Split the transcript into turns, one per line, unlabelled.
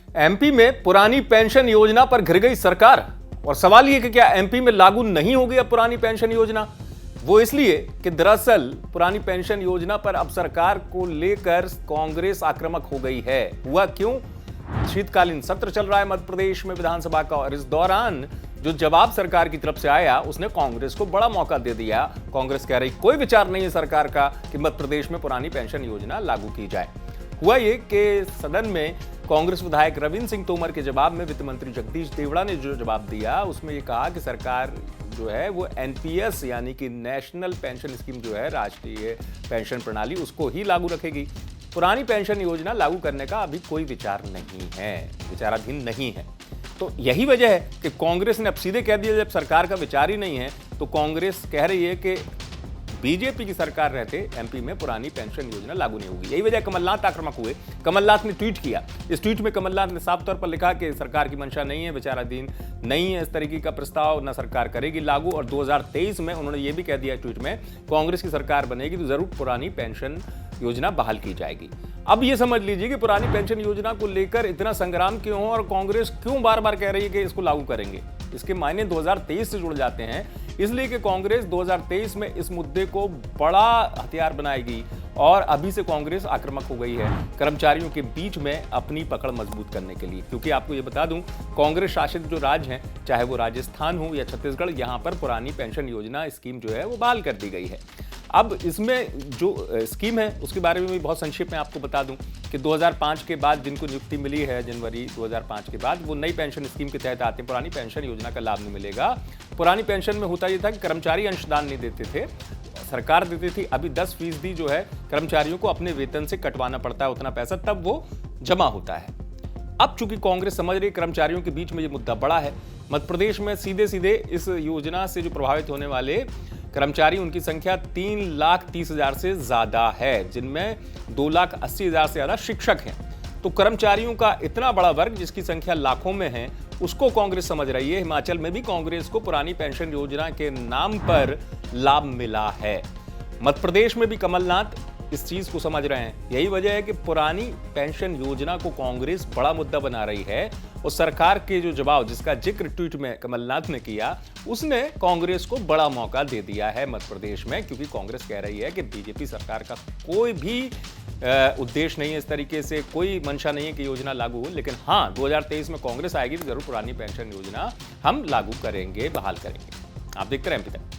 MP में पुरानी pension योजना पर घिर गई सरकार। और सवाल यह कि क्या एमपी में लागू नहीं होगी अब पुरानी पेंशन योजना? वो इसलिए कि दरअसल पुरानी पेंशन योजना पर अब सरकार को लेकर कांग्रेस आक्रामक हो गई है। हुआ क्यों? शीतकालीन सत्र चल रहा है मध्य प्रदेश में विधानसभा का, और इस दौरान जो जवाब सरकार की तरफ से आया उसने कांग्रेस को बड़ा मौका दे दिया। कांग्रेस कह रही कोई विचार नहीं है सरकार का कि मध्य प्रदेश में पुरानी पेंशन योजना लागू की जाए। हुआ ये कि सदन में कांग्रेस विधायक रविंद्र सिंह तोमर के जवाब में वित्त मंत्री जगदीश देवड़ा ने जो जवाब दिया उसमें ये कहा कि सरकार जो है वो एनपीएस यानी कि नेशनल पेंशन स्कीम जो है, राष्ट्रीय पेंशन प्रणाली, उसको ही लागू रखेगी। पुरानी पेंशन योजना लागू करने का अभी कोई विचार नहीं है, विचाराधीन नहीं है। तो यही वजह है कि कांग्रेस ने अब सीधे कह दिया जब सरकार का विचार ही नहीं है तो कांग्रेस कह रही है कि बीजेपी की सरकार रहते एमपी में पुरानी पेंशन योजना लागू नहीं होगी। यही वजह कमलनाथ आक्रामक हुए। कमलनाथ ने ट्वीट किया। इस ट्वीट में कमलनाथ ने साफ तौर पर लिखा कि सरकार की मंशा नहीं है, विचाराधीन नहीं है इस तरीके का प्रस्ताव, न सरकार करेगी लागू। और 2023 में उन्होंने ये भी कह दिया ट्वीट में, कांग्रेस की सरकार बनेगी तो जरूर पुरानी पेंशन योजना बहाल की जाएगी। अब ये समझ लीजिए कि पुरानी पेंशन योजना को लेकर इतना संग्राम क्यों हो और कांग्रेस क्यों बार बार कह रही है कि इसको लागू करेंगे। इसके मायने 2023 से जुड़ जाते हैं, इसलिए कि कांग्रेस 2023 में इस मुद्दे को बड़ा हथियार बनाएगी। और अभी से कांग्रेस आक्रामक हो गई है कर्मचारियों के बीच में अपनी पकड़ मजबूत करने के लिए। क्योंकि आपको ये बता दूं, कांग्रेस शासित जो राज्य हैं, चाहे वो राजस्थान हो या छत्तीसगढ़, यहाँ पर पुरानी पेंशन योजना स्कीम जो है वो बहाल कर दी गई है। अब इसमें जो स्कीम है उसके बारे में भी बहुत संक्षेप में आपको बता दूं कि 2005 के बाद जिनको नियुक्ति मिली है, जनवरी 2005 के बाद, वो नई पेंशन स्कीम के तहत आते हैं। पुरानी पेंशन योजना का लाभ नहीं मिलेगा। पुरानी पेंशन में होता ये था कि कर्मचारी अंशदान नहीं देते थे, सरकार देती थी। अभी 10% जो है कर्मचारियों को अपने वेतन से कटवाना पड़ता है उतना पैसा, तब वो जमा होता है। अब चूंकि कांग्रेस समझ रही कर्मचारियों के बीच में ये मुद्दा बड़ा है, मध्य प्रदेश में सीधे सीधे इस योजना से जो प्रभावित होने वाले कर्मचारी, उनकी संख्या 3,30,000 से ज्यादा है, जिनमें 2,80,000 से ज्यादा शिक्षक हैं। तो कर्मचारियों का इतना बड़ा वर्ग जिसकी संख्या लाखों में है, उसको कांग्रेस समझ रही है। हिमाचल में भी कांग्रेस को पुरानी पेंशन योजना के नाम पर लाभ मिला है। मध्य प्रदेश में भी कमलनाथ इस चीज को समझ रहे हैं। यही वजह है कि पुरानी पेंशन योजना को कांग्रेस बड़ा मुद्दा बना रही है। और सरकार के जो जवाब, जिसका जिक्र ट्वीट में कमलनाथ ने किया, उसने कांग्रेस को बड़ा मौका दे दिया है मध्य प्रदेश में। क्योंकि कांग्रेस कह रही है कि बीजेपी सरकार का कोई भी उद्देश्य नहीं है, इस तरीके से कोई मंशा नहीं है कि योजना लागू हो। लेकिन हाँ, 2023 में कांग्रेस आएगी तो जरूर पुरानी पेंशन योजना हम लागू करेंगे, बहाल करेंगे। आप देखते रहें एमपी तक।